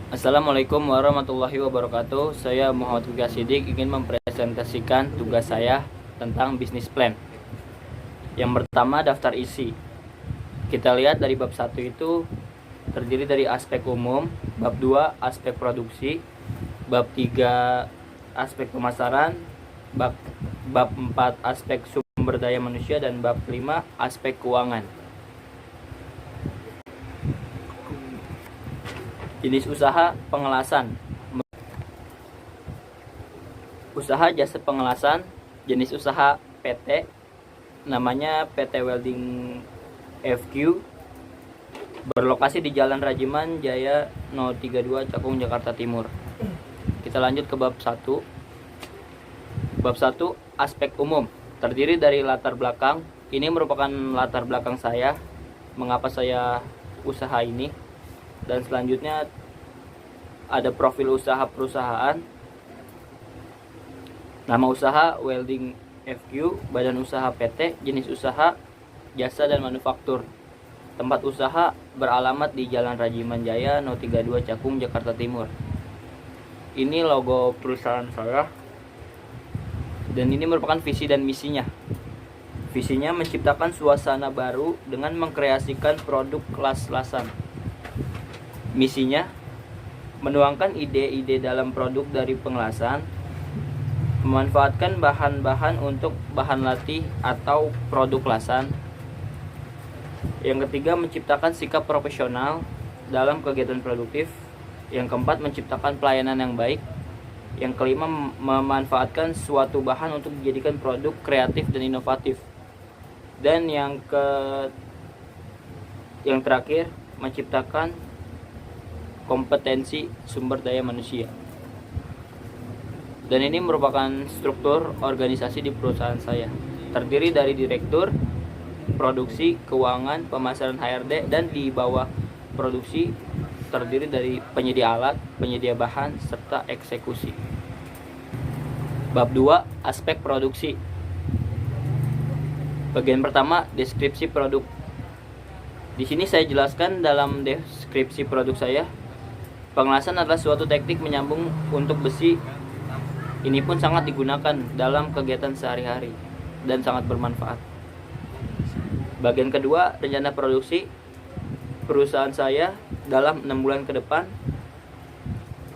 Assalamualaikum warahmatullahi wabarakatuh. Saya Muhammad Fikar Sidik ingin mempresentasikan tugas saya tentang bisnis plan. Yang pertama, daftar isi. Kita lihat dari bab 1 itu terdiri dari aspek umum, bab 2 aspek produksi, bab 3 aspek pemasaran, bab 4 aspek sumber daya manusia, dan bab 5 aspek keuangan. Jenis usaha pengelasan. Usaha jasa pengelasan, jenis usaha PT, namanya PT Welding FQ, berlokasi di Jalan Rajiman Jaya 032 Cakung, Jakarta Timur. Kita lanjut ke bab 1. Bab 1 aspek umum, terdiri dari latar belakang. Ini merupakan latar belakang saya, mengapa saya usaha ini. Dan selanjutnya ada profil usaha perusahaan, nama usaha Welding FQ, badan usaha PT, jenis usaha jasa dan manufaktur. Tempat usaha beralamat di Jalan Rajiman Jaya 032 Cakung, Jakarta Timur. Ini logo perusahaan saya, dan ini merupakan visi dan misinya. Visinya menciptakan suasana baru dengan mengkreasikan produk kelas-kelasan. Misinya menuangkan ide-ide dalam produk dari pengelasan, memanfaatkan bahan-bahan untuk bahan latih atau produk kelasan. Yang ketiga, menciptakan sikap profesional dalam kegiatan produktif. Yang keempat, menciptakan pelayanan yang baik. Yang kelima, memanfaatkan suatu bahan untuk dijadikan produk kreatif dan inovatif. Dan yang terakhir, menciptakan kompetensi sumber daya manusia. Dan ini merupakan struktur organisasi di perusahaan saya. Terdiri dari direktur, produksi, keuangan, pemasaran, HRD, dan di bawah produksi terdiri dari penyedia alat, penyedia bahan, serta eksekusi. Bab 2 aspek produksi. Bagian pertama, deskripsi produk. Di sini saya jelaskan dalam deskripsi produk saya, pengelasan adalah suatu teknik menyambung untuk besi. Ini pun sangat digunakan dalam kegiatan sehari-hari dan sangat bermanfaat. Bagian kedua, rencana produksi. Perusahaan saya dalam 6 bulan ke depan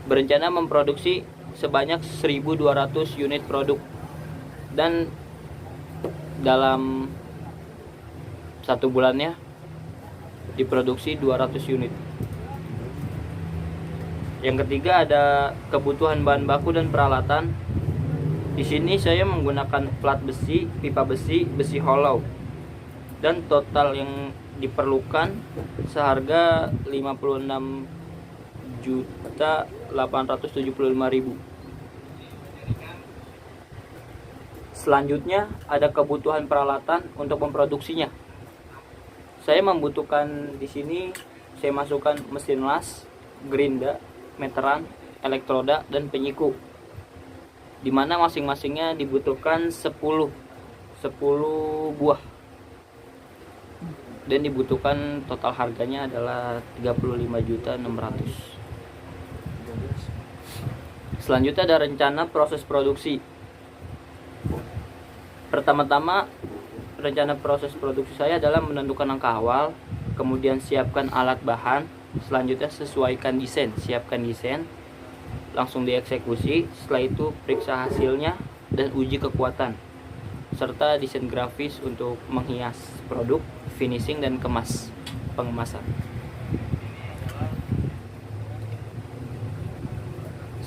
berencana memproduksi sebanyak 1.200 unit produk, dan dalam 1 bulannya diproduksi 200 unit. Yang ketiga, ada kebutuhan bahan baku dan peralatan. Di sini saya menggunakan plat besi, pipa besi, besi hollow, dan total yang diperlukan seharga 56.875.000. Selanjutnya ada kebutuhan peralatan untuk memproduksinya. Saya membutuhkan di sini, saya masukkan mesin las, gerinda, meteran, elektroda, dan penyiku, di mana masing-masingnya dibutuhkan 10 buah, dan dibutuhkan total harganya adalah 35.600.000. Selanjutnya ada rencana proses produksi. Pertama-tama, rencana proses produksi saya adalah menentukan angka awal, kemudian siapkan alat bahan. Selanjutnya sesuaikan desain, siapkan desain, langsung dieksekusi. Setelah itu periksa hasilnya dan uji kekuatan, serta desain grafis untuk menghias produk, finishing, dan pengemasan.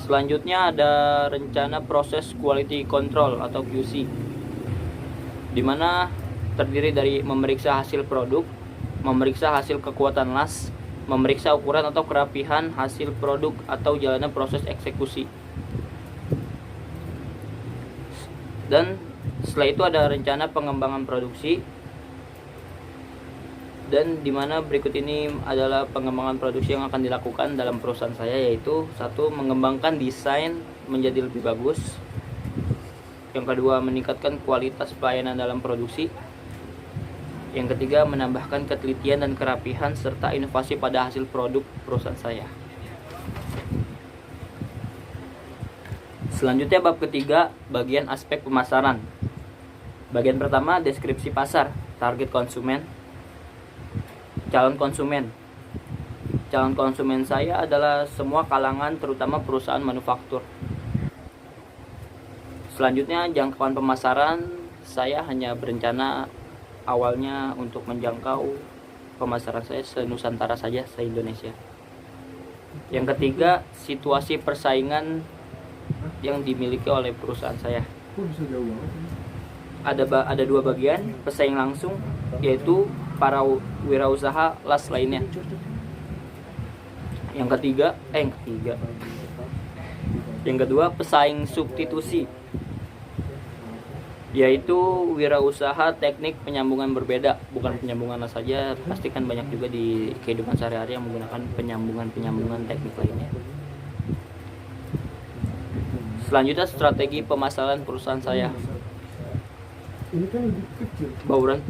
Selanjutnya ada rencana proses quality control atau QC, di mana terdiri dari memeriksa hasil produk, memeriksa hasil kekuatan las, memeriksa ukuran atau kerapihan hasil produk atau jalanan proses eksekusi. Dan setelah itu ada rencana pengembangan produksi, dan dimana berikut ini adalah pengembangan produksi yang akan dilakukan dalam perusahaan saya, yaitu 1. Mengembangkan desain menjadi lebih bagus. Yang kedua, meningkatkan kualitas pelayanan dalam produksi. Yang ketiga, menambahkan ketelitian dan kerapihan serta inovasi pada hasil produk perusahaan saya. Selanjutnya bab ketiga, bagian aspek pemasaran. Bagian pertama, deskripsi pasar, target konsumen, calon konsumen. Calon konsumen saya adalah semua kalangan, terutama perusahaan manufaktur. Selanjutnya, jangkauan pemasaran, saya hanya berencana awalnya untuk menjangkau pemasaran saya se-Nusantara saja, se-Indonesia. Yang ketiga, situasi persaingan yang dimiliki oleh perusahaan saya. Ada dua bagian, pesaing langsung, yaitu para wirausaha las lainnya. Yang kedua, pesaing substitusi, yaitu wirausaha teknik penyambungan berbeda, bukan penyambungan las saja, pasti kan banyak juga di kehidupan sehari-hari yang menggunakan penyambungan teknik lainnya. Selanjutnya, strategi pemasaran perusahaan saya. Bauran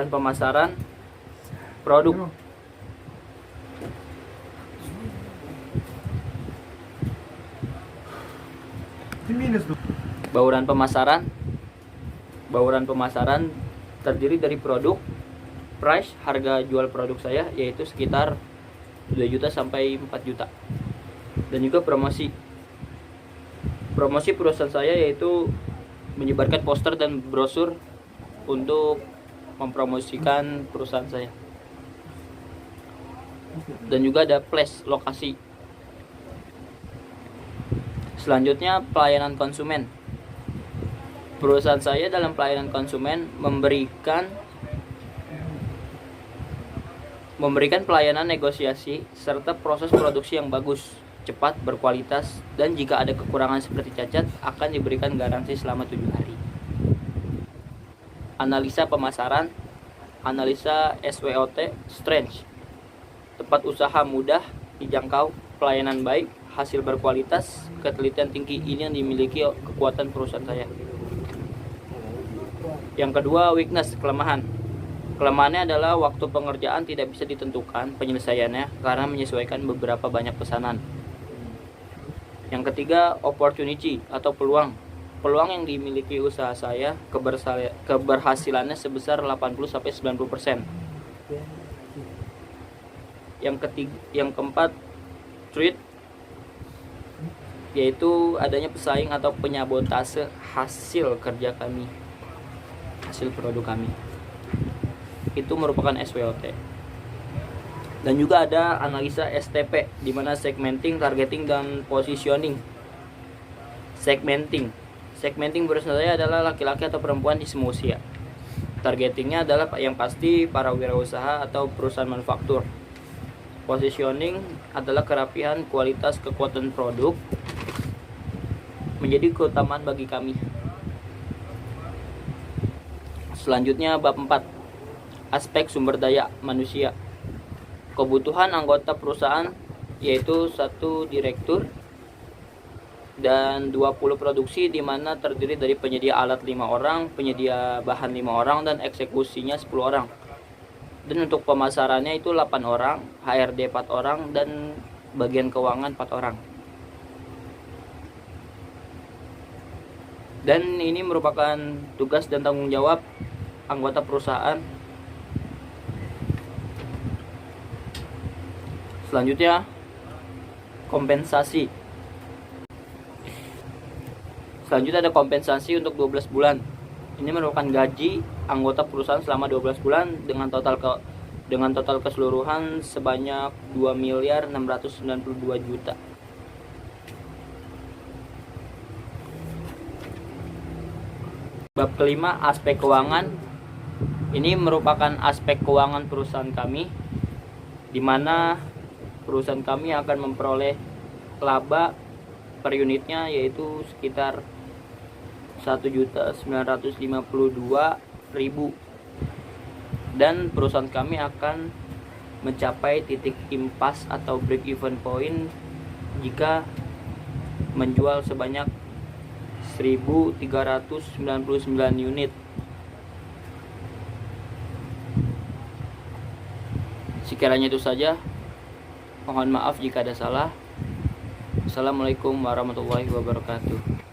pemasaran produk. Bauran pemasaran terdiri dari produk, price, harga jual produk saya, yaitu sekitar 2 juta sampai 4 juta. Dan juga promosi perusahaan saya, yaitu menyebarkan poster dan brosur untuk mempromosikan perusahaan saya. Dan juga ada flash lokasi. Selanjutnya, pelayanan konsumen. Perusahaan saya dalam pelayanan konsumen memberikan pelayanan negosiasi serta proses produksi yang bagus, cepat, berkualitas, dan jika ada kekurangan seperti cacat akan diberikan garansi selama 7 hari. Analisa pemasaran, analisa SWOT, strength, tempat usaha mudah dijangkau, pelayanan baik, hasil berkualitas, ketelitian tinggi. Ini yang dimiliki kekuatan perusahaan saya. Yang kedua, weakness, kelemahan. Kelemahannya adalah waktu pengerjaan tidak bisa ditentukan penyelesaiannya karena menyesuaikan beberapa banyak pesanan. Yang ketiga, opportunity atau peluang. Peluang yang dimiliki usaha saya, keberhasilannya sebesar 80-90%. Yang keempat, threat, yaitu adanya pesaing atau penyabotase hasil kerja kami, hasil produk kami. Itu merupakan SWOT. Dan juga ada analisa STP, di mana segmenting, targeting, dan positioning. Segmenting perusahaan saya adalah laki-laki atau perempuan di semua usia. Targetingnya adalah yang pasti para wirausaha atau perusahaan manufaktur. Positioning adalah kerapihan, kualitas, kekuatan produk menjadi keutamaan bagi kami. Selanjutnya, bab 4, aspek sumber daya manusia. Kebutuhan anggota perusahaan, yaitu 1 direktur dan 20 produksi, di mana terdiri dari penyedia alat 5 orang, penyedia bahan 5 orang, dan eksekusinya 10 orang. Dan untuk pemasarannya itu 8 orang, HRD 4 orang, dan bagian keuangan 4 orang. Dan ini merupakan tugas dan tanggung jawab anggota perusahaan. Selanjutnya, kompensasi. Selanjutnya ada kompensasi untuk 12 bulan. Ini merupakan gaji anggota perusahaan selama 12 bulan dengan total keseluruhan sebanyak 2.692 juta. Bab kelima, aspek keuangan. Ini merupakan aspek keuangan perusahaan kami, di mana perusahaan kami akan memperoleh laba per unitnya yaitu sekitar 1.952.000, dan perusahaan kami akan mencapai titik impas atau break even point jika menjual sebanyak 1.399 unit. Sekiranya itu saja. Mohon maaf jika ada salah. Assalamualaikum warahmatullahi wabarakatuh.